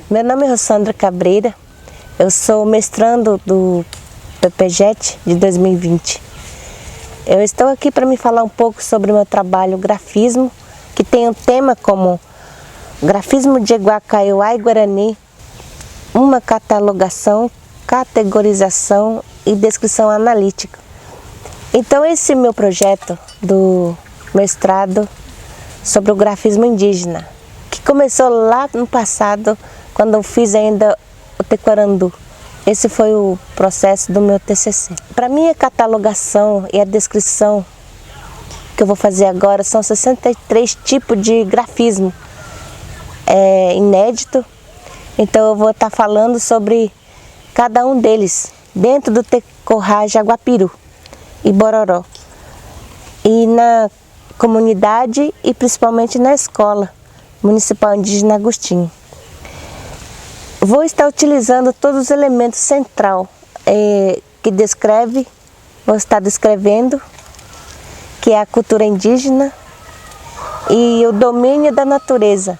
Meu nome é Rossandra Cabreira, eu sou mestrando do PPJET de 2020. Eu estou aqui para me falar um pouco sobre o meu trabalho grafismo, que tem um tema como grafismo de Eguá, Kaiowá e Guarani, uma catalogação, categorização e descrição analítica. Então esse é meu projeto do mestrado sobre o grafismo indígena, que começou lá no passado, quando eu fiz ainda o Tequarandu. Esse foi o processo do meu TCC. Para mim, a catalogação e a descrição que eu vou fazer agora são 63 tipos de grafismo. É inédito, então eu vou estar falando sobre cada um deles, dentro do Tecorá Jaguapiru e Bororó, e na comunidade e principalmente na escola municipal indígena Agostinho. Vou estar utilizando todos os elementos centrais que descreve, vou estar descrevendo, que é a cultura indígena e o domínio da natureza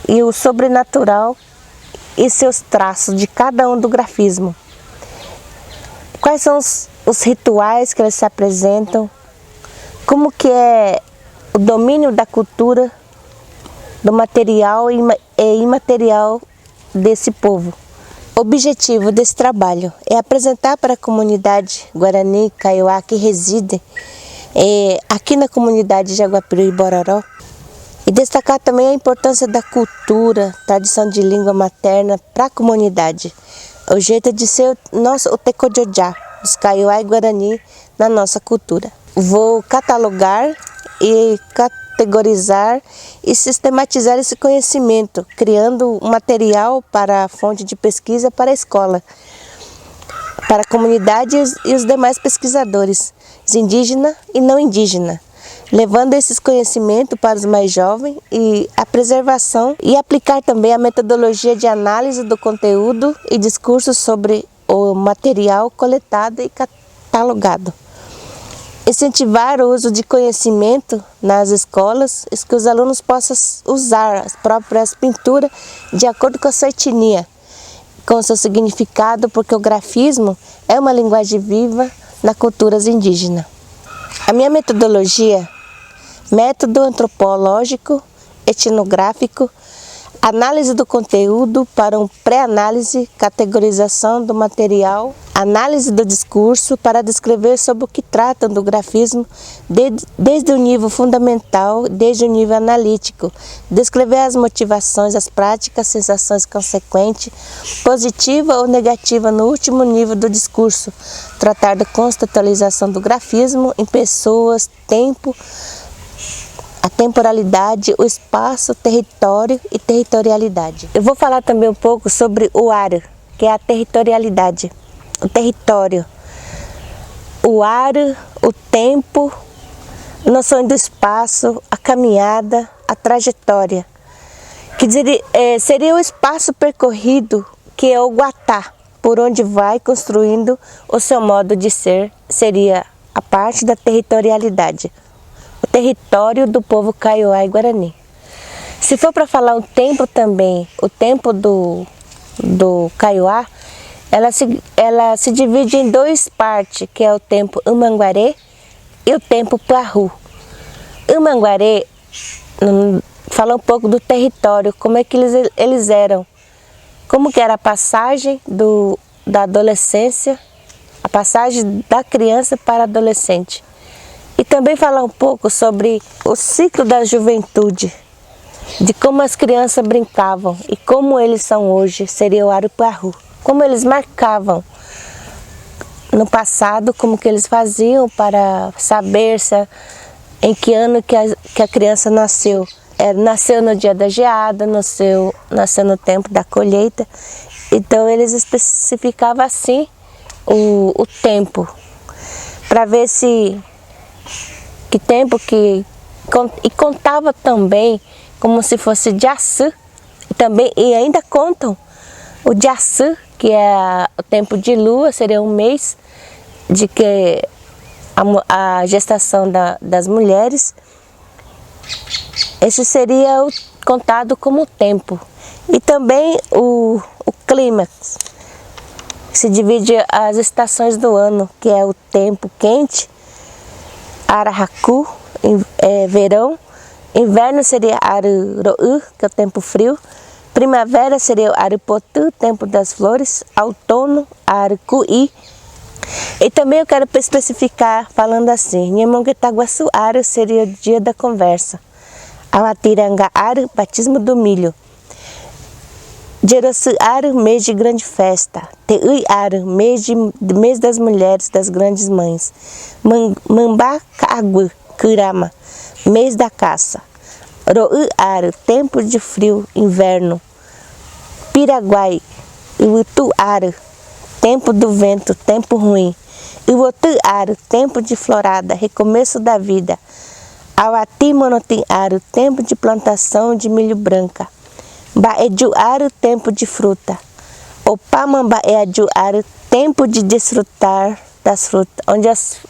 e o sobrenatural e seus traços de cada um do grafismo. Quais são os rituais que eles se apresentam, como que é o domínio da cultura, do material e imaterial desse povo. O objetivo desse trabalho é apresentar para a comunidade Guarani, Kaiowá, que reside aqui na comunidade Jaguapiru e Bororó, e destacar também a importância da cultura, tradição de língua materna para a comunidade, o jeito de ser o Tecojojá, dos Kaiowá e Guarani na nossa cultura. Vou catalogar e categorizar e sistematizar esse conhecimento, criando um material para a fonte de pesquisa para a escola, para a comunidade e os demais pesquisadores, os indígenas e não indígenas, levando esses conhecimentos para os mais jovens e a preservação e aplicar também a metodologia de análise do conteúdo e discurso sobre o material coletado e catalogado. Incentivar o uso de conhecimento nas escolas, que os alunos possam usar as próprias pinturas de acordo com a sua etnia, com o seu significado, porque o grafismo é uma linguagem viva nas culturas indígenas. A minha metodologia, método antropológico, etnográfico, análise do conteúdo para um pré-análise, categorização do material, análise do discurso para descrever sobre o que tratam do grafismo desde o nível fundamental, desde o nível analítico, descrever as motivações, as práticas, sensações consequentes, positiva ou negativa no último nível do discurso, tratar da constatualização do grafismo em pessoas, tempo, a temporalidade, o espaço, território e territorialidade. Eu vou falar também um pouco sobre o área, que é a territorialidade, o território, o área, o tempo, a noção do espaço, a caminhada, a trajetória, que seria o espaço percorrido, que é o guatá, por onde vai construindo o seu modo de ser, seria a parte da territorialidade. O território do povo Kaiowá e Guarani. Se for para falar o tempo também, o tempo do Kaiowá, ela se divide em duas partes, que é o tempo Umanguaré e o tempo Puarru. Umanguaré fala um pouco do território, como é que eles eram, como que era a passagem da adolescência, a passagem da criança para a adolescente. E também falar um pouco sobre o ciclo da juventude, de como as crianças brincavam e como eles são hoje, seria o Arupuarru. Como eles marcavam no passado, como que eles faziam para saber em que ano que a criança nasceu. Nasceu no dia da geada, nasceu no tempo da colheita. Então eles especificavam assim o tempo, para ver se que tempo que e contava também como se fosse Jaçã, e ainda contam o Jaçã, que é o tempo de lua, seria um mês de que a gestação das mulheres. Esse seria contado como tempo. E também o clímax, se divide as estações do ano, que é o tempo quente, Arahaku, verão, inverno seria Aruro'u, que é o tempo frio, primavera seria o Aripotu, tempo das flores, outono, Aruku'i. E também eu quero especificar falando assim, Nhemonguetaguaçu Aru seria o dia da conversa, Awatiranga Aru, batismo do milho, Jerosu Aru, mês de grande festa, Teui Aru, mês das mulheres, das grandes mães, Mamba Kagu, Kurama, mês da caça, Ro'u Aru, tempo de frio, inverno, Piraguai, Iwutu Aru, tempo do vento, tempo ruim, Iwotu Aru, tempo de florada, recomeço da vida, Awati Monotim Aru, tempo de plantação de milho branca, Baeju Aru, tempo de fruta, Opamamba Eaju Aru, tempo de desfrutar das frutas,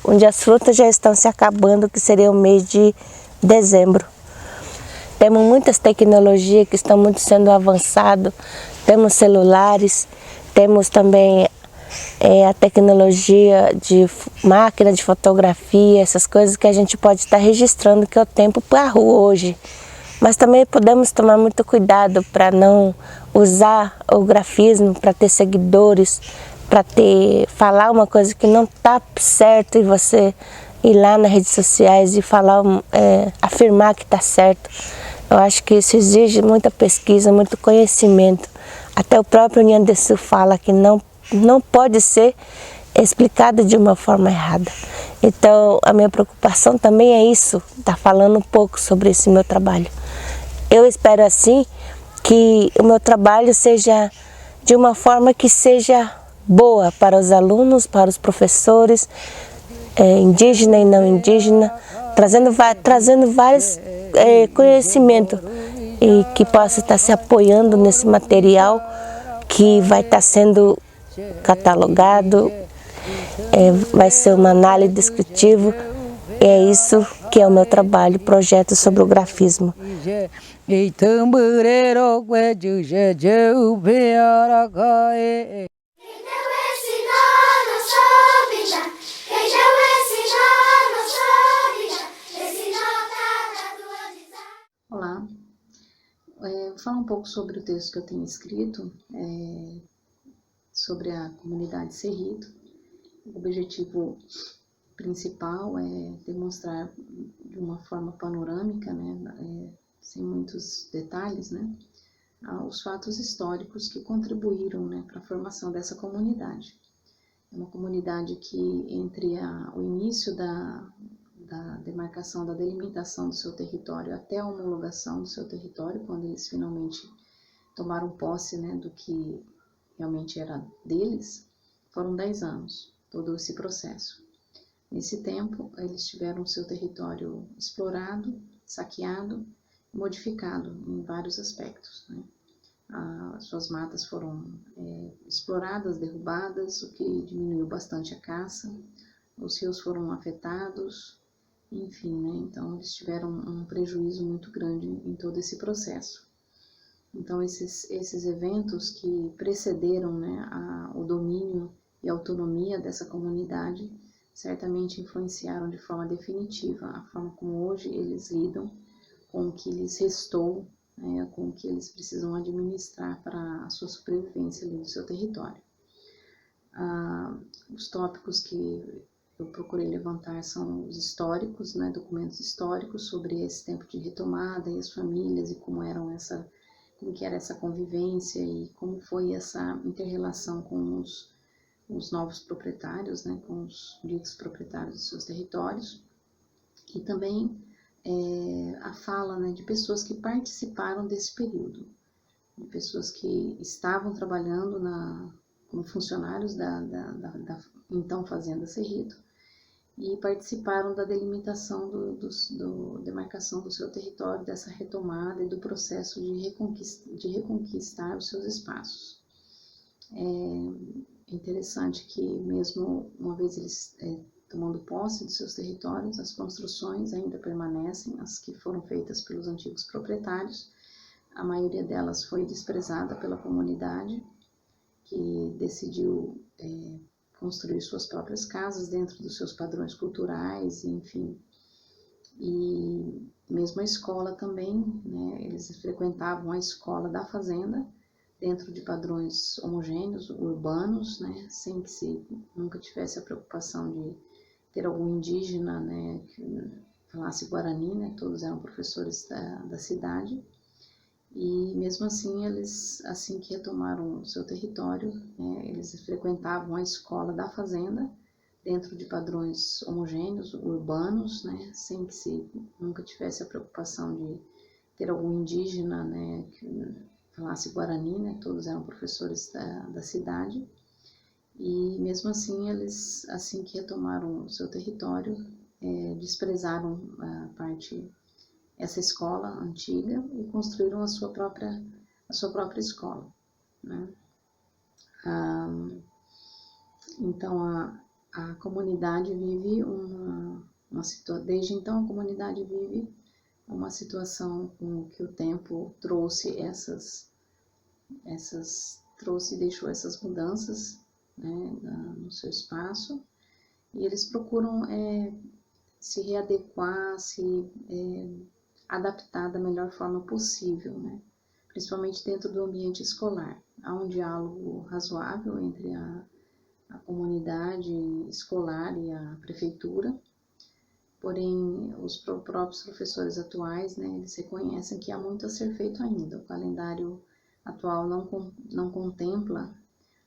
onde as frutas já estão se acabando, que seria o mês de dezembro. Temos muitas tecnologias que estão muito sendo avançadas, temos celulares, temos também a tecnologia de máquina de fotografia, essas coisas que a gente pode estar registrando, que é o tempo para a rua hoje. Mas também podemos tomar muito cuidado para não usar o grafismo para ter seguidores, para falar uma coisa que não está certo e você ir lá nas redes sociais e falar, afirmar que está certo. Eu acho que isso exige muita pesquisa, muito conhecimento. Até o próprio Nhandesu fala que não pode ser explicado de uma forma errada. Então, a minha preocupação também é isso, estar falando um pouco sobre esse meu trabalho. Eu espero assim que o meu trabalho seja de uma forma que seja boa para os alunos, para os professores, indígena e não indígena, trazendo vários conhecimentos e que possa estar se apoiando nesse material que vai estar sendo catalogado, vai ser uma análise descritiva, e é isso que é o meu trabalho, projeto sobre o grafismo. Olá, vou falar um pouco sobre o texto que eu tenho escrito, sobre a comunidade Cerrito. O objetivo principal é demonstrar de uma forma panorâmica, né, sem muitos detalhes, né, os fatos históricos que contribuíram, né, para a formação dessa comunidade. É uma comunidade que, entre o início da demarcação, da delimitação do seu território até a homologação do seu território, quando eles finalmente tomaram posse, né, do que realmente era deles, foram 10 anos, todo esse processo. Nesse tempo, eles tiveram seu território explorado, saqueado, modificado em vários aspectos, né? As suas matas foram exploradas, derrubadas, o que diminuiu bastante a caça, os rios foram afetados, enfim, né? Então eles tiveram um prejuízo muito grande em todo esse processo. Então esses eventos que precederam, né, o domínio e a autonomia dessa comunidade certamente influenciaram de forma definitiva a forma como hoje eles lidam com o que lhes restou, né, com o que eles precisam administrar para a sua sobrevivência ali no seu território. Os tópicos que eu procurei levantar são os históricos, né, documentos históricos sobre esse tempo de retomada e as famílias e como que era essa convivência e como foi essa inter-relação com os novos proprietários, né, com os ditos proprietários dos seus territórios, e também a fala, né, de pessoas que participaram desse período, de pessoas que estavam trabalhando como funcionários da então Fazenda Cerrito, e participaram da delimitação, demarcação do seu território, dessa retomada e do processo de reconquistar os seus espaços. É interessante que, mesmo uma vez eles tomando posse dos seus territórios, as construções ainda permanecem, as que foram feitas pelos antigos proprietários. A maioria delas foi desprezada pela comunidade, que decidiu construir suas próprias casas dentro dos seus padrões culturais, enfim. E mesmo a escola também, né, eles frequentavam a escola da fazenda, dentro de padrões homogêneos, urbanos, né, sem que se nunca tivesse a preocupação de ter algum indígena, né, que falasse guarani, né, todos eram professores da cidade. E mesmo assim, eles, assim que retomaram o seu território, né, eles frequentavam a escola da fazenda, dentro de padrões homogêneos, urbanos, né, sem que se nunca tivesse a preocupação de ter algum indígena, né, que falasse guarani, né, todos eram professores da cidade. E mesmo assim, eles, assim que retomaram o seu território, desprezaram essa escola antiga e construíram a sua própria escola, né? Então a comunidade vive desde então a comunidade vive uma situação com que o tempo trouxe deixou essas mudanças, né, no seu espaço, e eles procuram se readequar, se adaptar da melhor forma possível, né? Principalmente dentro do ambiente escolar. Há um diálogo razoável entre a comunidade escolar e a prefeitura, porém os próprios professores atuais, né, eles reconhecem que há muito a ser feito ainda. O calendário atual não contempla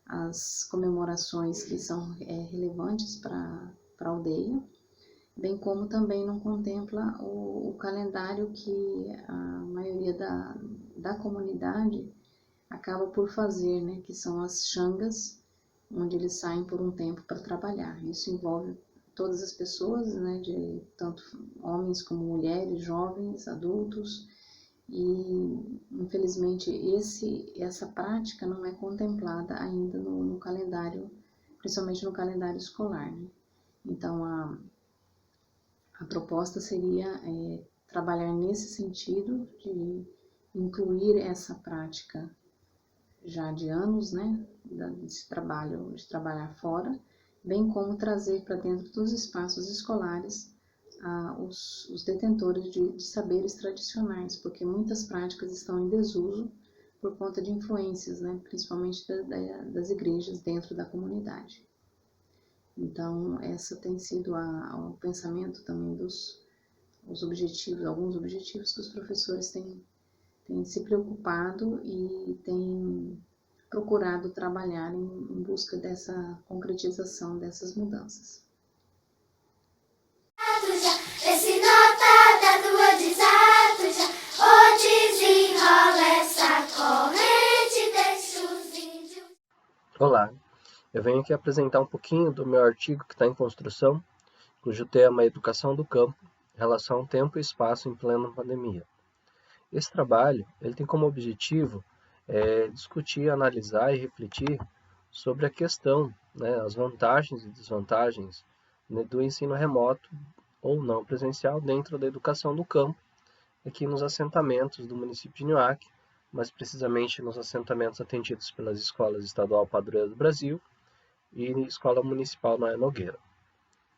as comemorações que são relevantes para a aldeia, bem como também não contempla o calendário que a maioria da comunidade acaba por fazer, né, que são as xangas, onde eles saem por um tempo para trabalhar. Isso envolve todas as pessoas, né, de tanto homens como mulheres, jovens, adultos, e infelizmente essa prática não é contemplada ainda no calendário, principalmente no calendário escolar, né? Então a proposta seria trabalhar nesse sentido de incluir essa prática já de anos, né, desse trabalho, de trabalhar fora, bem como trazer para dentro dos espaços escolares os detentores de saberes tradicionais, porque muitas práticas estão em desuso por conta de influências, né, principalmente das igrejas dentro da comunidade. Então, essa tem sido o pensamento também alguns objetivos que os professores têm se preocupado e têm procurado trabalhar em busca dessa concretização dessas mudanças. Esse nota da tua desato já, ou desenrola essa corrente, deixa os índios. Olá, eu venho aqui apresentar um pouquinho do meu artigo que está em construção, cujo tema é Educação do Campo, relação tempo e espaço em plena pandemia. Esse trabalho ele tem como objetivo discutir, analisar e refletir sobre a questão, né, as vantagens e desvantagens, né, do ensino remoto ou não presencial dentro da educação do campo, aqui nos assentamentos do município de Nhoaque, mais precisamente nos assentamentos atendidos pelas escolas estadual Padroeira do Brasil e Escola Municipal Noé Nogueira.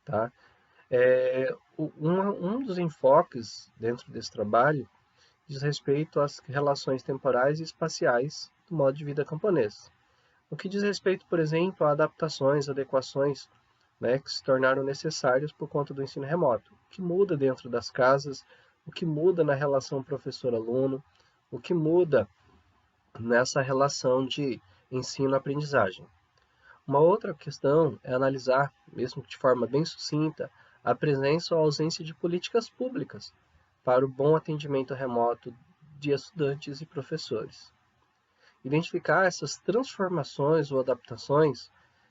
Tá? Um dos enfoques dentro desse trabalho diz respeito às relações temporais e espaciais do modo de vida camponês. O que diz respeito, por exemplo, a adaptações, adequações, né, que se tornaram necessárias por conta do ensino remoto. O que muda dentro das casas, o que muda na relação professor-aluno, o que muda nessa relação de ensino-aprendizagem. Uma outra questão é analisar, mesmo de forma bem sucinta, a presença ou ausência de políticas públicas para o bom atendimento remoto de estudantes e professores. identificar essas transformações ou adaptações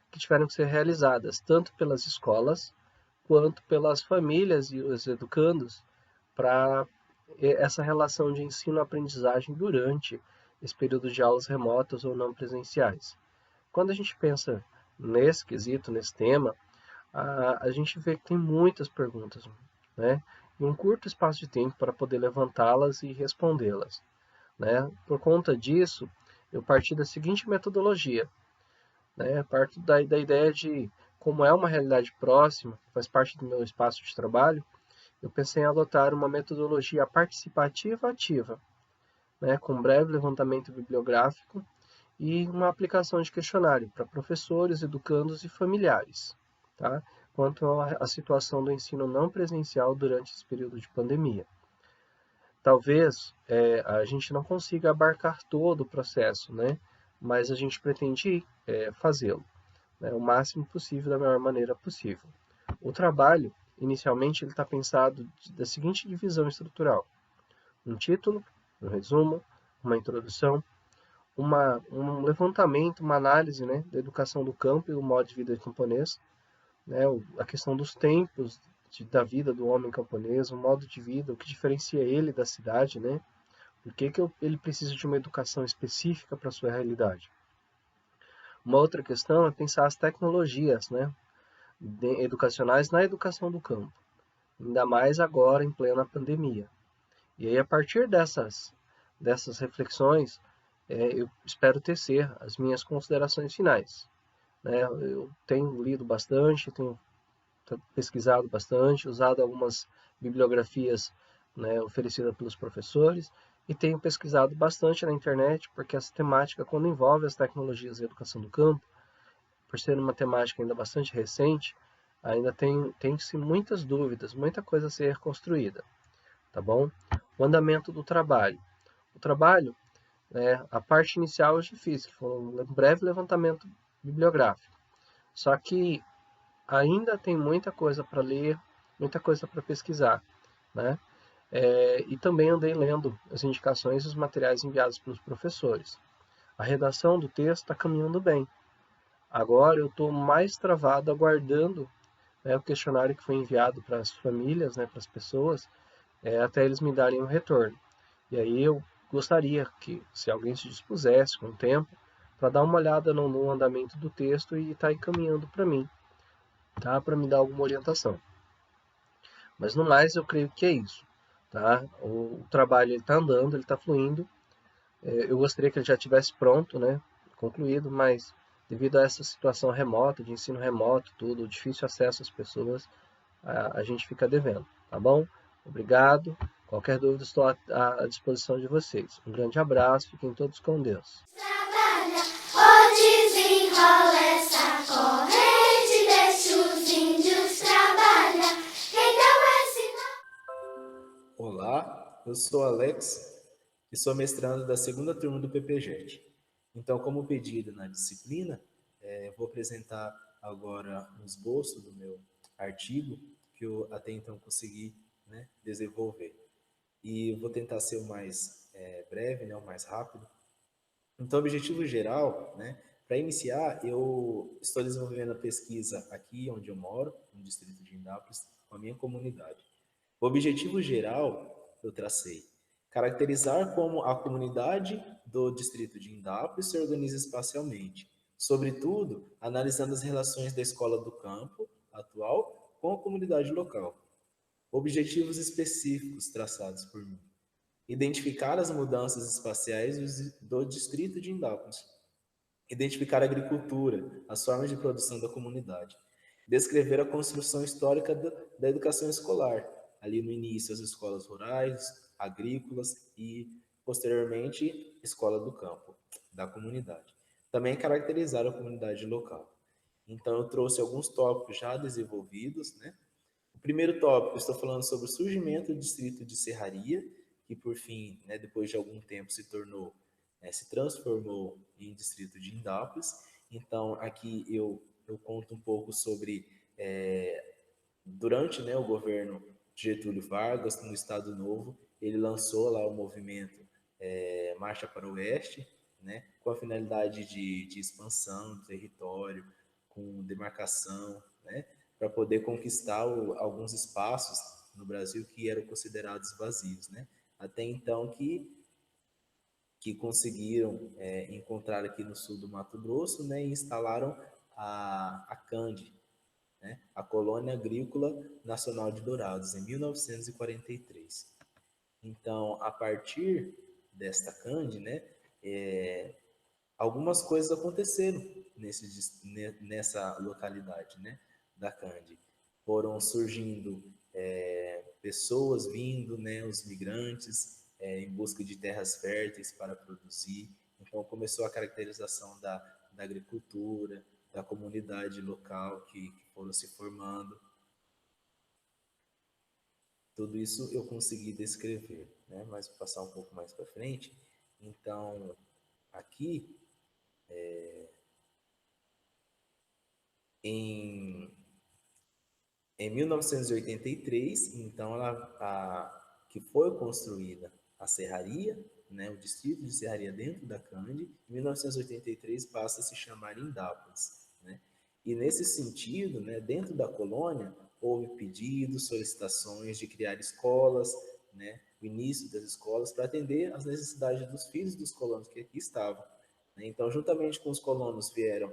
que tiveram que ser realizadas, tanto pelas escolas quanto pelas famílias e os educandos, para essa relação de ensino-aprendizagem durante esse período de aulas remotas ou não presenciais. Quando a gente pensa nesse quesito, nesse tema, a gente vê que tem muitas perguntas, né? E um curto espaço de tempo para poder levantá-las e respondê-las, né? Por conta disso, eu parti da seguinte metodologia, né? Parto da ideia de, como é uma realidade próxima, faz parte do meu espaço de trabalho, eu pensei em adotar uma metodologia participativa ativa, né? Com breve levantamento bibliográfico e uma aplicação de questionário para professores, educandos e familiares, tá? Quanto à situação do ensino não presencial durante esse período de pandemia. Talvez a gente não consiga abarcar todo o processo, né? Mas a gente pretende fazê-lo, né? O máximo possível, da melhor maneira possível. O trabalho, inicialmente, ele está pensado da seguinte divisão estrutural: um título, um resumo, uma introdução, um levantamento, uma análise, né, da educação do campo e do modo de vida camponês, né, a questão dos tempos da vida do homem camponês, o modo de vida, o que diferencia ele da cidade, né, por que ele precisa de uma educação específica para a sua realidade. Uma outra questão é pensar as tecnologias, né, educacionais na educação do campo, ainda mais agora em plena pandemia. E aí, a partir dessas reflexões, eu espero tecer as minhas considerações finais, né? Eu tenho lido bastante, tenho pesquisado bastante, usado algumas bibliografias, né, oferecidas pelos professores, e tenho pesquisado bastante na internet, porque essa temática, quando envolve as tecnologias e a educação do campo, por ser uma temática ainda bastante recente, ainda tem-se muitas dúvidas, muita coisa a ser construída, tá bom? O andamento do trabalho. O trabalho, né, a parte inicial é difícil, foi um breve levantamento bibliográfico. Só que ainda tem muita coisa para ler, muita coisa para pesquisar, né? E também andei lendo as indicações e os materiais enviados pelos professores. A redação do texto está caminhando bem. Agora eu estou mais travado aguardando, né, o questionário que foi enviado para as famílias, né, para as pessoas, até eles me darem um retorno. E aí eu gostaria que, se alguém se dispusesse com o tempo, para dar uma olhada no andamento do texto e estar encaminhando para mim, tá? Para me dar alguma orientação. Mas no mais, eu creio que é isso, tá? O trabalho está andando, ele está fluindo. Eu gostaria que ele já tivesse pronto, né? Concluído, mas devido a essa situação remota, de ensino remoto, tudo, difícil acesso às pessoas, a gente fica devendo, tá bom? Obrigado. Qualquer dúvida, estou à disposição de vocês. Um grande abraço, fiquem todos com Deus. Trabalha, ou desenrola essa corrente, deixa os índios trabalhar. Quem não ensina... Olá, eu sou Alex e sou mestrando da segunda turma do PPGET. Então, como pedido na disciplina, vou apresentar agora um esboço do meu artigo que eu até então consegui, né, desenvolver. E vou tentar ser o mais breve, né, o mais rápido. Então, o objetivo geral, né, para iniciar, eu estou desenvolvendo a pesquisa aqui onde eu moro, no distrito de Indápolis, com a minha comunidade. O objetivo geral eu tracei: caracterizar como a comunidade do distrito de Indápolis se organiza espacialmente, sobretudo analisando as relações da escola do campo atual com a comunidade local. Objetivos específicos traçados por mim: identificar as mudanças espaciais do distrito de Indápolis, identificar a agricultura, as formas de produção da comunidade, descrever a construção histórica da educação escolar, ali no início as escolas rurais, agrícolas e, posteriormente, escola do campo, da comunidade. Também caracterizar a comunidade local. Então, eu trouxe alguns tópicos já desenvolvidos, né? O primeiro tópico, estou falando sobre o surgimento do distrito de Serraria, que por fim, né, depois de algum tempo, se transformou em distrito de Indápolis. Então, aqui eu conto um pouco sobre, durante, né, o governo de Getúlio Vargas, no Estado Novo, ele lançou lá o movimento Marcha para o Oeste, né, com a finalidade de expansão do território, com demarcação, né, para poder conquistar alguns espaços no Brasil que eram considerados vazios, né, até então que conseguiram encontrar aqui no sul do Mato Grosso, né, e instalaram a CAND, né, a Colônia Agrícola Nacional de Dourados, em 1943. Então, a partir desta CAND, né, algumas coisas aconteceram nessa localidade, né, da CAND. Foram surgindo pessoas vindo, né, os migrantes, em busca de terras férteis para produzir. Então, começou a caracterização da agricultura, da comunidade local que foram se formando. Tudo isso eu consegui descrever, né? Mas vou passar um pouco mais para frente. Então, aqui, em, em 1983, então, que foi construída a serraria, né? O distrito de serraria dentro da CAND, em 1983 passa a se chamar Indápolis, né? E nesse sentido, né, dentro da colônia, houve pedidos, solicitações de criar escolas, né, o início das escolas para atender às necessidades dos filhos dos colonos que aqui estavam, né? Então, juntamente com os colonos vieram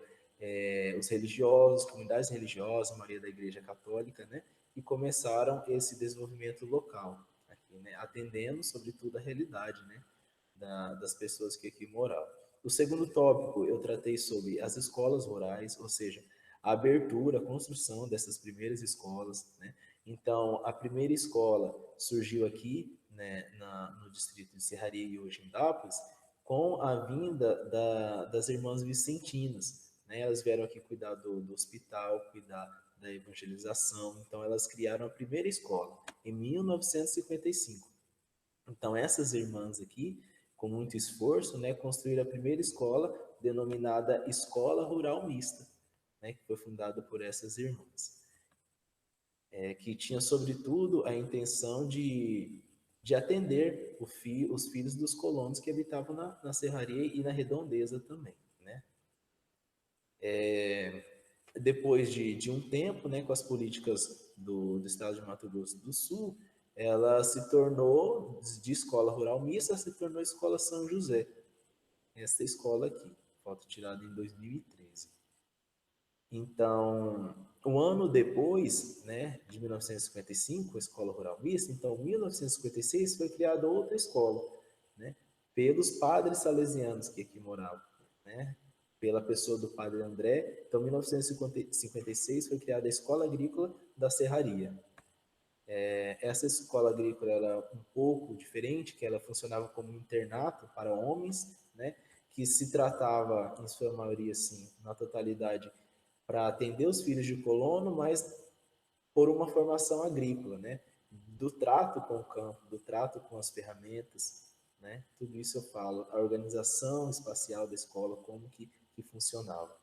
os religiosos, comunidades religiosas, a maioria da Igreja Católica, né, e começaram esse desenvolvimento local, aqui, né, atendendo, sobretudo, a realidade, né, das pessoas que aqui moravam. O segundo tópico, eu tratei sobre as escolas rurais, ou seja, a abertura, a construção dessas primeiras escolas, né? Então, a primeira escola surgiu aqui, né, no distrito de Serraria e hoje em Dápolis, com a vinda das irmãs vicentinas, né? Elas vieram aqui cuidar do hospital, cuidar da evangelização. Então, elas criaram a primeira escola em 1955. Então, essas irmãs aqui, com muito esforço, né, construíram a primeira escola, denominada Escola Rural Mista, né, que foi fundada por essas irmãs, que tinha, sobretudo, a intenção de atender os filhos dos colonos que habitavam na serraria e na redondeza também, né? Depois de um tempo, né, com as políticas do estado de Mato Grosso do Sul, ela se tornou, de escola rural mista, se tornou Escola São José. Essa escola aqui, foto tirada em 2013. Então, um ano depois, né, de 1955, a Escola Rural Mista, então, em 1956 foi criada outra escola, né, pelos padres salesianos que aqui moravam, né, pela pessoa do padre André. Então, em 1956 foi criada a Escola Agrícola da Serraria. Essa escola agrícola era um pouco diferente, que ela funcionava como um internato para homens, né, que se tratava, em sua maioria, assim, na totalidade, para atender os filhos de colono, mas por uma formação agrícola, né, do trato com o campo, do trato com as ferramentas, né, tudo isso eu falo, a organização espacial da escola, como que funcionava.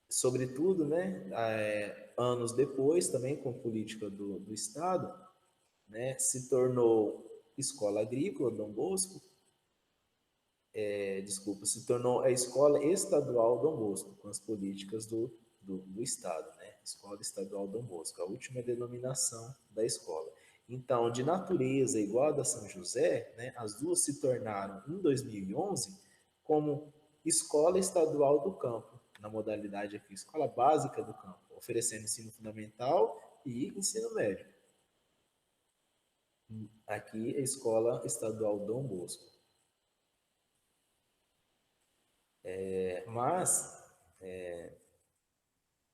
Sobretudo, né, anos depois, também com política do Estado, né, se tornou escola agrícola, Dom Bosco, se tornou a escola estadual Dom Bosco, com as políticas do Estado, né, Escola Estadual Dom Bosco, a última denominação da escola. Então, de natureza igual a da São José, né, as duas se tornaram, em 2011, como Escola Estadual do Campo, na modalidade aqui, Escola Básica do Campo, oferecendo ensino fundamental e ensino médio. Aqui, a Escola Estadual Dom Bosco. Mas,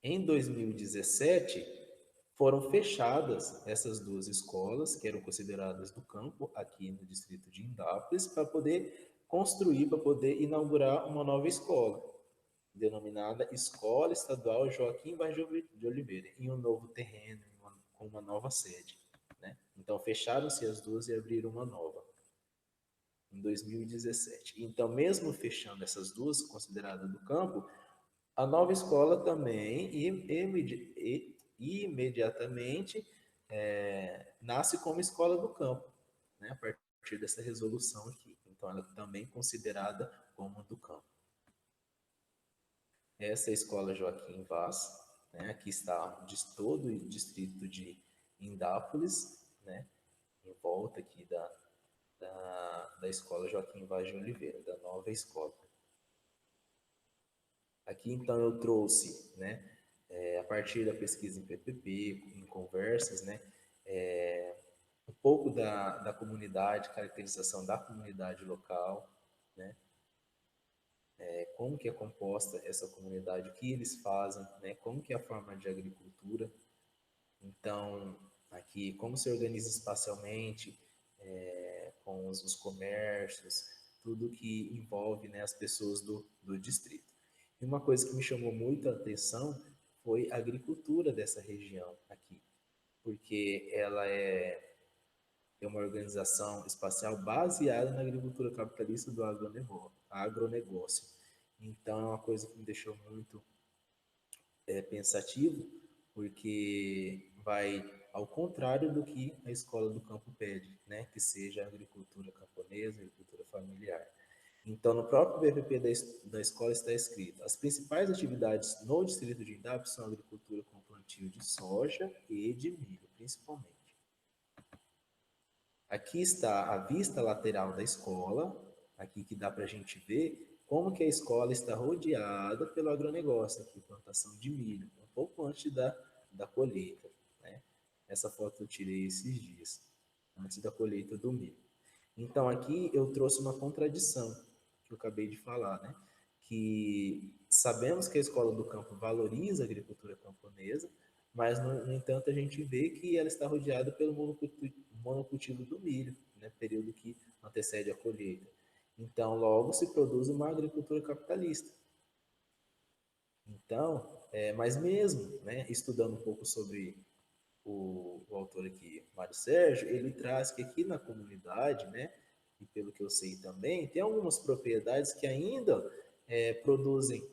em 2017, foram fechadas essas duas escolas, que eram consideradas do campo, aqui no distrito de Indápolis, para poder construir, para poder inaugurar uma nova escola, denominada Escola Estadual Joaquim Vaz de Oliveira, em um novo terreno, com uma nova sede, né? Então, fecharam-se as duas e abriram uma nova, em 2017. Então, mesmo fechando essas duas consideradas do campo, a nova escola também imediatamente nasce como escola do campo, né, a partir dessa resolução aqui. Então, ela é também considerada como do campo. Essa é a Escola Joaquim Vaz, né? Aqui está todo o distrito de Indápolis, né? Em volta aqui da Escola Joaquim Vaz de Oliveira, da nova escola. Aqui, então, eu trouxe, né, a partir da pesquisa em PPP, em conversas, né, um pouco da comunidade, caracterização da comunidade local, né, como que é composta essa comunidade, o que eles fazem, né, como que é a forma de agricultura. Então, aqui, como se organiza espacialmente, com os comércios, tudo que envolve, né, as pessoas do distrito. E uma coisa que me chamou muito a atenção foi a agricultura dessa região aqui, porque ela é uma organização espacial baseada na agricultura capitalista do agronegócio. Então, é uma coisa que me deixou muito pensativo, porque vai ao contrário do que a escola do campo pede, né? Que seja a agricultura camponesa, a agricultura familiar. Então, no próprio BPP da escola está escrito: as principais atividades no distrito de Indap são a agricultura com plantio de soja e de milho, principalmente. Aqui está a vista lateral da escola, aqui que dá para a gente ver como que a escola está rodeada pelo agronegócio, aqui, plantação de milho, um pouco antes da colheita. Né? Essa foto eu tirei esses dias, antes da colheita do milho. Então, aqui eu trouxe uma contradição, que eu acabei de falar, né? Que sabemos que a escola do campo valoriza a agricultura camponesa, mas, no entanto, a gente vê que ela está rodeada pelo monocultivo do milho, né? Período que antecede a colheita. Então, logo se produz uma agricultura capitalista. Então, mas mesmo, né, estudando um pouco sobre o autor aqui, Mário Sérgio, ele traz que aqui na comunidade, né, e pelo que eu sei também, tem algumas propriedades que ainda produzem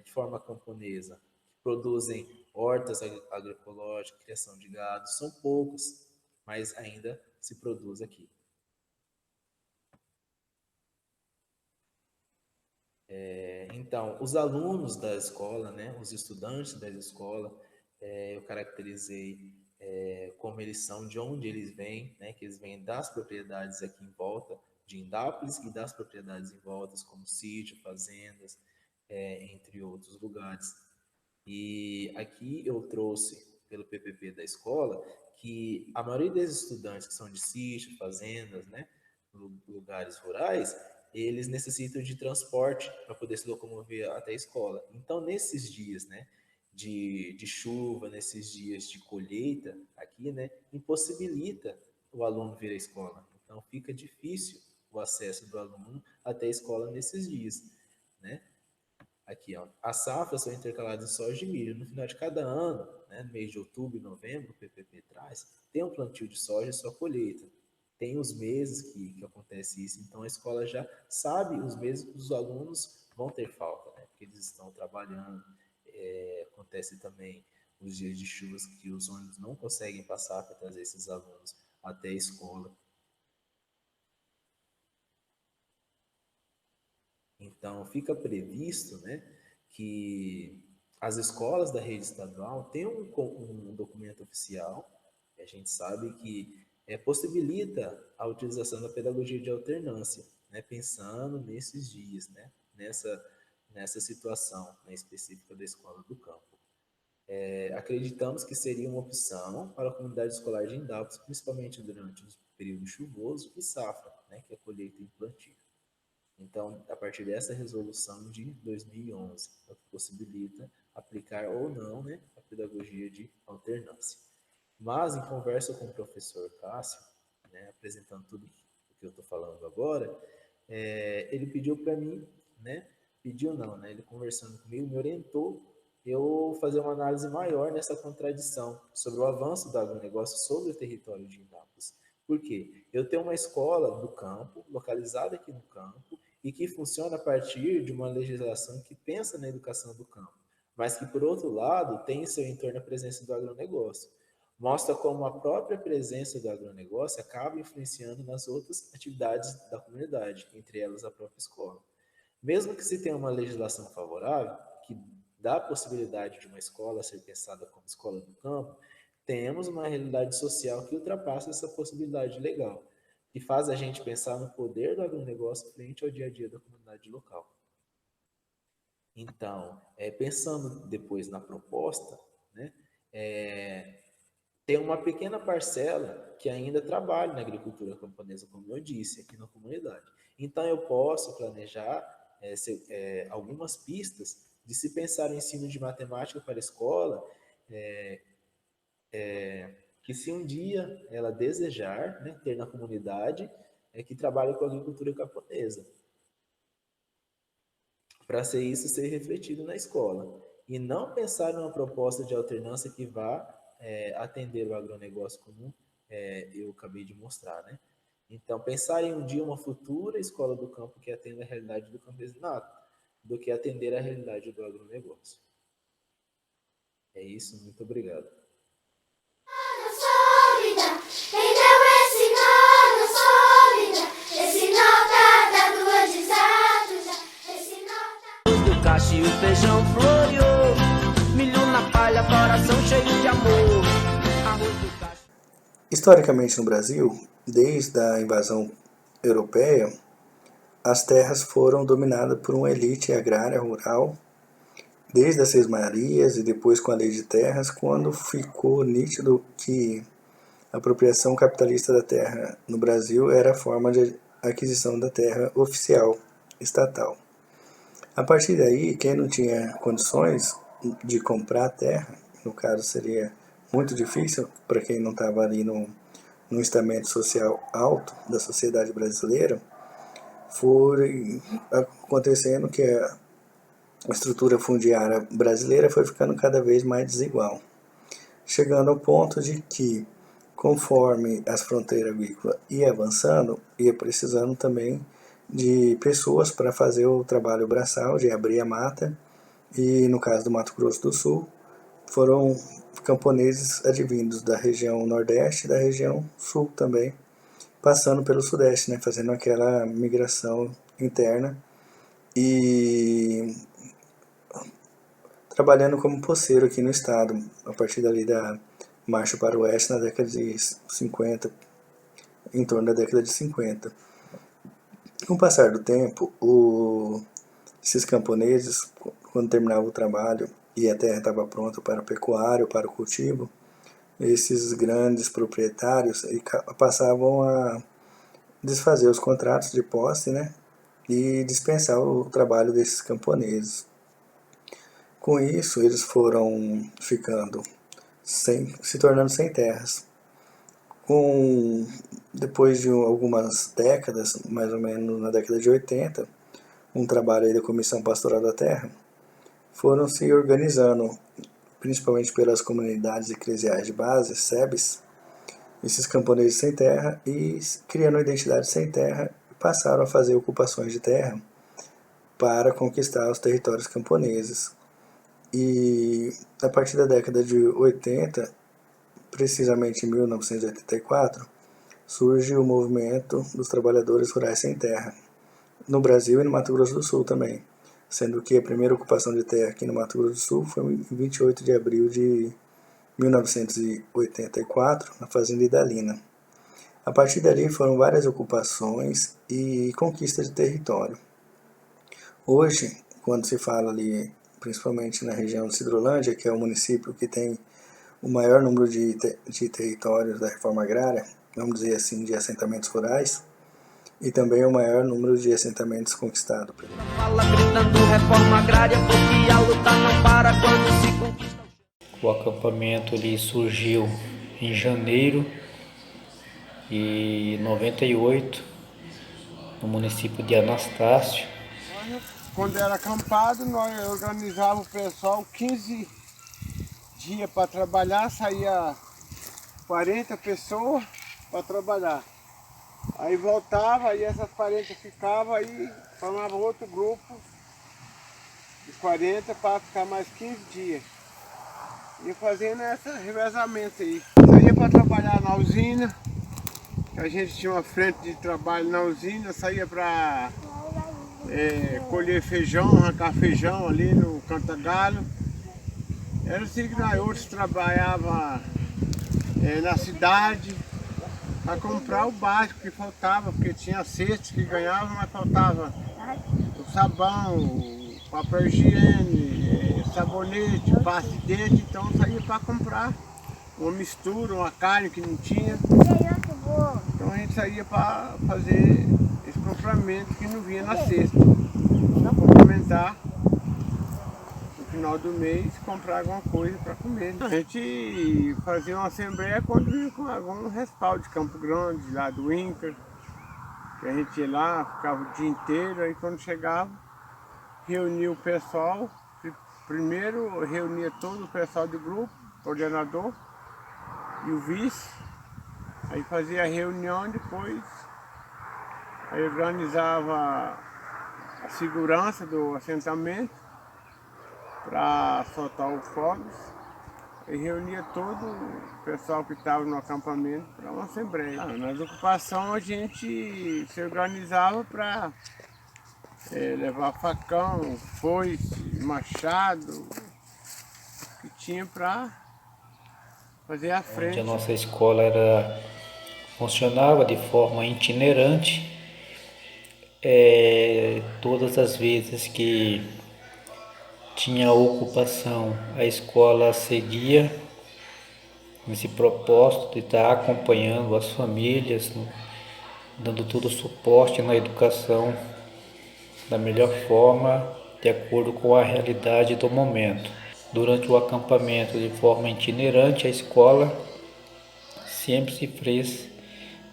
de forma camponesa, produzem hortas agroecológicas, criação de gado, são poucos, mas ainda se produz aqui. Então, os alunos da escola, né, os estudantes da escola, eu caracterizei como eles são, de onde eles vêm, né, que eles vêm das propriedades aqui em volta de Indápolis e das propriedades em volta, como sítio, fazendas, entre outros lugares. E aqui eu trouxe, pelo PPP da escola, que a maioria desses estudantes que são de sítio, fazendas, né, lugares rurais, eles necessitam de transporte para poder se locomover até a escola. Então, nesses dias, né, de chuva, nesses dias de colheita, aqui, né, impossibilita o aluno vir à escola. Então, fica difícil o acesso do aluno até a escola nesses dias, né? Aqui, ó, as safras são intercaladas em soja e milho. No final de cada ano, né, no mês de outubro e novembro, o PPP traz, tem um plantio de soja e sua colheita. Tem os meses que acontece isso, então a escola já sabe os meses que os alunos vão ter falta, né, porque eles estão trabalhando. Acontece também os dias de chuvas que os ônibus não conseguem passar para trazer esses alunos até a escola. Então, fica previsto, né, que as escolas da rede estadual têm um documento oficial, que a gente sabe que possibilita a utilização da pedagogia de alternância, né, pensando nesses dias, né, nessa situação, né, específica da escola do campo. Acreditamos que seria uma opção para a comunidade escolar de Indápolis, principalmente durante o período chuvoso e safra, né, que é colheita e plantio. Então, a partir dessa resolução de 2011, é o que possibilita aplicar ou não, né, a pedagogia de alternância. Mas, em conversa com o professor Cássio, né, apresentando tudo o que eu estou falando agora, ele pediu para mim, né, pediu não, né, ele conversando comigo, me orientou eu fazer uma análise maior nessa contradição sobre o avanço do agronegócio sobre o território de Inápolis. Por quê? Eu tenho uma escola do campo, localizada aqui no campo, e que funciona a partir de uma legislação que pensa na educação do campo, mas que, por outro lado, tem em seu entorno a presença do agronegócio. mostra como a própria presença do agronegócio acaba influenciando nas outras atividades da comunidade, entre elas a própria escola. Mesmo que se tenha uma legislação favorável, que dá a possibilidade de uma escola ser pensada como escola do campo, temos uma realidade social que ultrapassa essa possibilidade legal, que faz a gente pensar no poder do agronegócio frente ao dia a dia da comunidade local. Então, pensando depois na proposta, né, tem uma pequena parcela que ainda trabalha na agricultura camponesa, como eu disse, aqui na comunidade. Então, eu posso planejar algumas pistas de se pensar o ensino de matemática para a escola, que se um dia ela desejar, né, ter na comunidade que trabalha com a agricultura camponesa, para ser refletido na escola. E não pensar em uma proposta de alternância que vá atender o agronegócio como eu acabei de mostrar, né? Então, pensar em um dia uma futura escola do campo que atenda a realidade do campesinato, do que atender a realidade do agronegócio. É isso, muito obrigado. Sólida, quem deu esse nó na sólida, esse nó tá da lua de exatos, esse nó tá... Do cacho e o feijão floreou, milho na palha, coração cheio de amor. Arroz do cacho. Historicamente no Brasil, desde a invasão europeia, as terras foram dominadas por uma elite agrária rural, desde as Seis Marias e depois com a Lei de Terras, quando ficou nítido que a apropriação capitalista da terra no Brasil era a forma de aquisição da terra oficial, estatal. A partir daí, quem não tinha condições de comprar terra, no caso seria muito difícil para quem não estava ali num estamento social alto da sociedade brasileira, foi acontecendo que a estrutura fundiária brasileira foi ficando cada vez mais desigual, chegando ao ponto de que, conforme as fronteiras agrícolas iam avançando, ia precisando também de pessoas para fazer o trabalho braçal, de abrir a mata, e no caso do Mato Grosso do Sul, foram camponeses advindos da região Nordeste e da região Sul também, passando pelo Sudeste, né, fazendo aquela migração interna e trabalhando como poceiro aqui no estado, a partir dali da Marcha para o Oeste na década de 50, em torno da década de 50. Com o passar do tempo, esses camponeses, quando terminavam o trabalho e a terra estava pronta para o pecuário, para o cultivo, esses grandes proprietários passavam a desfazer os contratos de posse, né, e dispensar o trabalho desses camponeses. Com isso, eles foram se tornando sem terras. Depois de algumas décadas, mais ou menos na década de 80, um trabalho aí da Comissão Pastoral da Terra, foram se organizando, principalmente pelas comunidades eclesiais de base, SEBs, esses camponeses sem terra, e criando uma identidade sem terra, passaram a fazer ocupações de terra para conquistar os territórios camponeses. E a partir da década de 80, precisamente em 1984, surge o movimento dos trabalhadores rurais sem terra, no Brasil e no Mato Grosso do Sul também, sendo que a primeira ocupação de terra aqui no Mato Grosso do Sul foi em 28 de abril de 1984, na fazenda Idalina. A partir dali foram várias ocupações e conquista de território. Hoje, quando se fala ali, principalmente na região de Sidrolândia, que é o município que tem o maior número de territórios da reforma agrária, vamos dizer assim, de assentamentos rurais, e também o maior número de assentamentos conquistados. Fala gritando reforma agrária, porque a luta não para quando se conquista. O acampamento ali surgiu em janeiro de 98, no município de Anastácio. Quando era acampado, nós organizávamos o pessoal 15 dias para trabalhar, saía 40 pessoas para trabalhar. Aí voltava, aí essas 40 ficavam, aí formava outro grupo de 40 para ficar mais 15 dias. E fazendo esse revezamento aí. para trabalhar na usina. A gente tinha uma frente de trabalho na usina, saía para colher feijão, arrancar feijão ali no Cantagalo. Era assim que nós outros trabalhava na cidade para comprar o básico que faltava, porque tinha cestas que ganhavam, mas faltava o sabão, o papel higiene, sabonete, pasta de dente, então saía para comprar uma mistura, uma carne que não tinha. Então a gente saía para fazer esse complemento que não vinha na cesta, para complementar no final do mês, comprar alguma coisa para comer. A gente fazia uma assembleia quando vinha com algum respaldo de Campo Grande, lá do INCRA, que a gente ia lá, ficava o dia inteiro, aí quando chegava, reunia o pessoal, primeiro reunia todo o pessoal do grupo, o coordenador e o vice, aí fazia a reunião, depois aí organizava a segurança do assentamento para soltar os fogos e reunia todo o pessoal que estava no acampamento para uma assembleia. Nas ocupações a gente se organizava para levar facão, foice, machado, que tinha para fazer a frente. A nossa escola funcionava de forma itinerante. Todas as vezes que tinha ocupação, a escola seguia esse propósito de estar acompanhando as famílias, dando todo o suporte na educação da melhor forma, de acordo com a realidade do momento. Durante o acampamento, de forma itinerante, a escola sempre se fez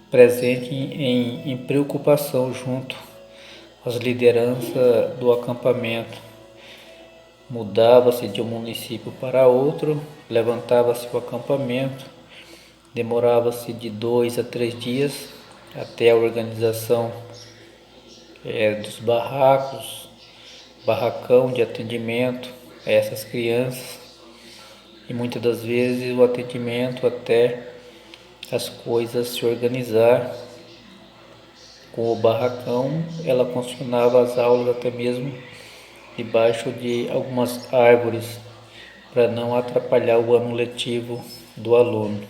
presente em preocupação junto às lideranças do acampamento. Mudava-se de um município para outro, levantava-se o acampamento, demorava-se de 2 a 3 dias até a organização dos barracos, barracão de atendimento a essas crianças, e muitas das vezes o atendimento até as coisas se organizar. Com o barracão, ela funcionava as aulas até mesmo debaixo de algumas árvores, para não atrapalhar o ano letivo do aluno.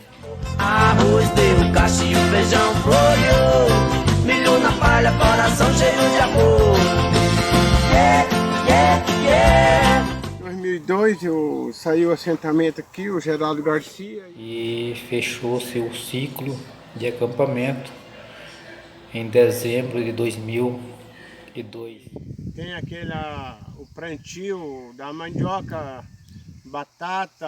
Arroz deu cacho e o feijão floreou, milho na palha, coração cheio de amor. Em 2002 saiu o assentamento aqui, o Geraldo Garcia. E fechou-se o ciclo de acampamento em dezembro de 2002. Tem o plantio da mandioca, batata,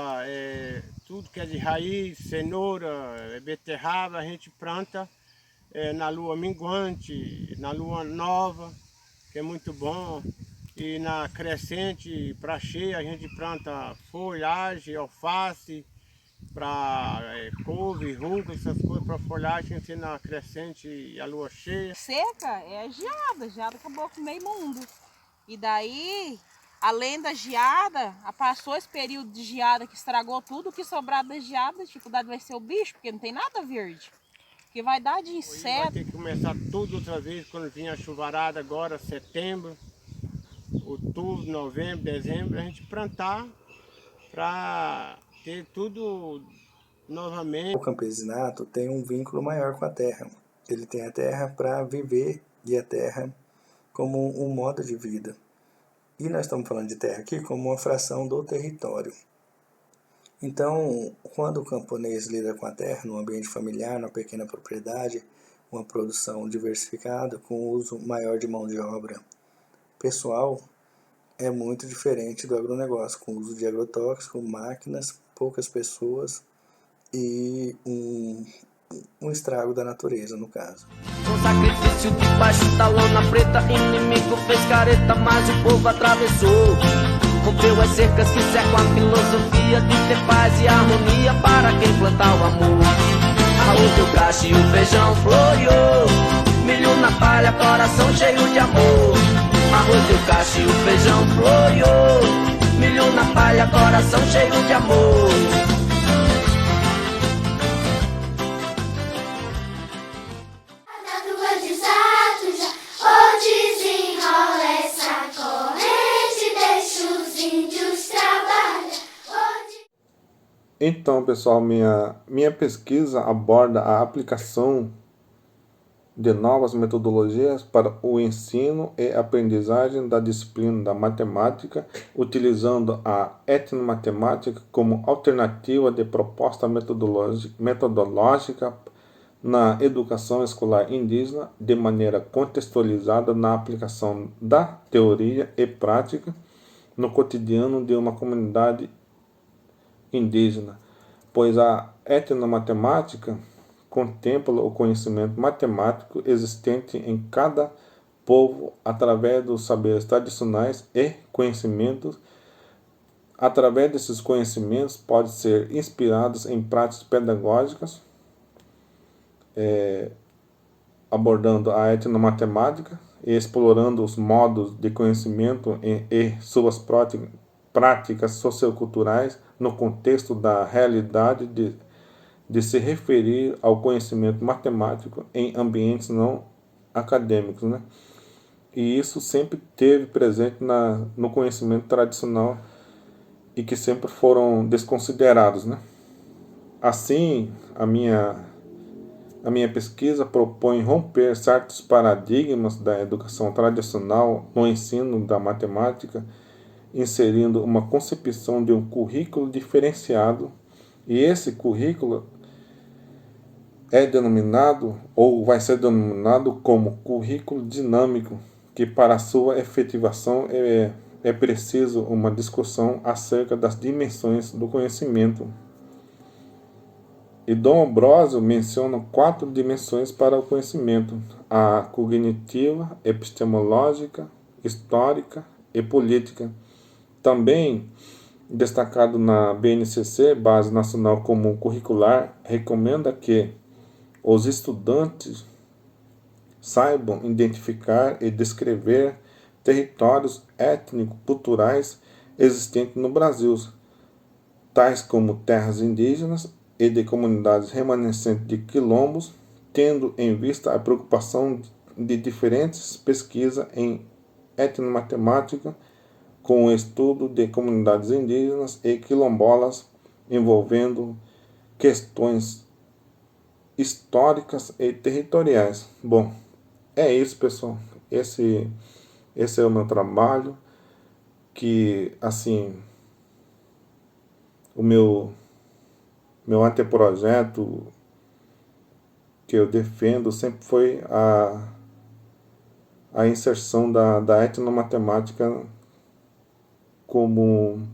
tudo que é de raiz, cenoura, beterraba, a gente planta na lua minguante, na lua nova, que é muito bom. E na crescente, para cheia, a gente planta folhagem, alface, para couve, ruga, essas coisas para folhagem, assim, na crescente e a lua cheia. Seca é geada acabou com meio mundo. E daí, além da geada, passou esse período de geada que estragou tudo, o que sobrar da geada, a dificuldade vai ser o bicho, porque não tem nada verde. Que vai dar de inseto. Vai ter que começar tudo outra vez, quando vinha a chuvarada agora, setembro, outubro, novembro, dezembro, a gente plantar para ter tudo novamente. O campesinato tem um vínculo maior com a terra. Ele tem a terra para viver e a terra como um modo de vida. E nós estamos falando de terra aqui como uma fração do território. Então, quando o camponês lida com a terra no ambiente familiar, numa pequena propriedade, uma produção diversificada, com uso maior de mão de obra pessoal, é muito diferente do agronegócio, com uso de agrotóxicos, máquinas, poucas pessoas e um estrago da natureza, no caso. Com sacrifício debaixo da lona preta, inimigo fez careta, mas o povo atravessou. Rompeu as cercas que cercam a filosofia de ter paz e harmonia para quem plantar o amor. Arroz deu cacho e o feijão floreou, milho na palha, coração cheio de amor. Arroz deu cacho e o feijão floreou, milho na palha, coração cheio de amor. Então, pessoal, minha pesquisa aborda a aplicação de novas metodologias para o ensino e aprendizagem da disciplina da matemática, utilizando a etnomatemática como alternativa de proposta metodológica na educação escolar indígena, de maneira contextualizada na aplicação da teoria e prática no cotidiano de uma comunidade indígena, pois a etnomatemática contempla o conhecimento matemático existente em cada povo através dos saberes tradicionais e conhecimentos. Através desses conhecimentos, podem ser inspirados em práticas pedagógicas, abordando a etnomatemática e explorando os modos de conhecimento e suas práticas socioculturais no contexto da realidade de se referir ao conhecimento matemático em ambientes não acadêmicos, né? E isso sempre teve presente no conhecimento tradicional e que sempre foram desconsiderados, né? Assim, a minha pesquisa propõe romper certos paradigmas da educação tradicional no ensino da matemática, inserindo uma concepção de um currículo diferenciado, e esse currículo é denominado, ou vai ser denominado como currículo dinâmico, que para sua efetivação é preciso uma discussão acerca das dimensões do conhecimento. E Dom Ambrósio menciona 4 dimensões para o conhecimento: a cognitiva, epistemológica, histórica e política. Também destacado na BNCC, Base Nacional Comum Curricular, recomenda que os estudantes saibam identificar e descrever territórios étnico-culturais existentes no Brasil, tais como terras indígenas e de comunidades remanescentes de quilombos, tendo em vista a preocupação de diferentes pesquisas em etnomatemática com o estudo de comunidades indígenas e quilombolas envolvendo questões históricas e territoriais. Bom, é isso, pessoal. Esse é o meu trabalho, que, assim, o meu anteprojeto que eu defendo sempre foi a inserção da etnomatemática como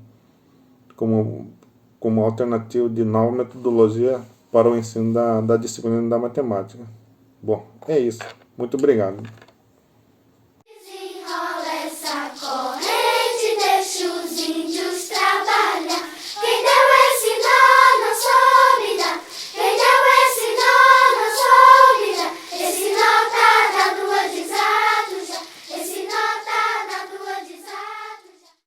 alternativa de nova metodologia para o ensino da disciplina da matemática. Bom, é isso. Muito obrigado.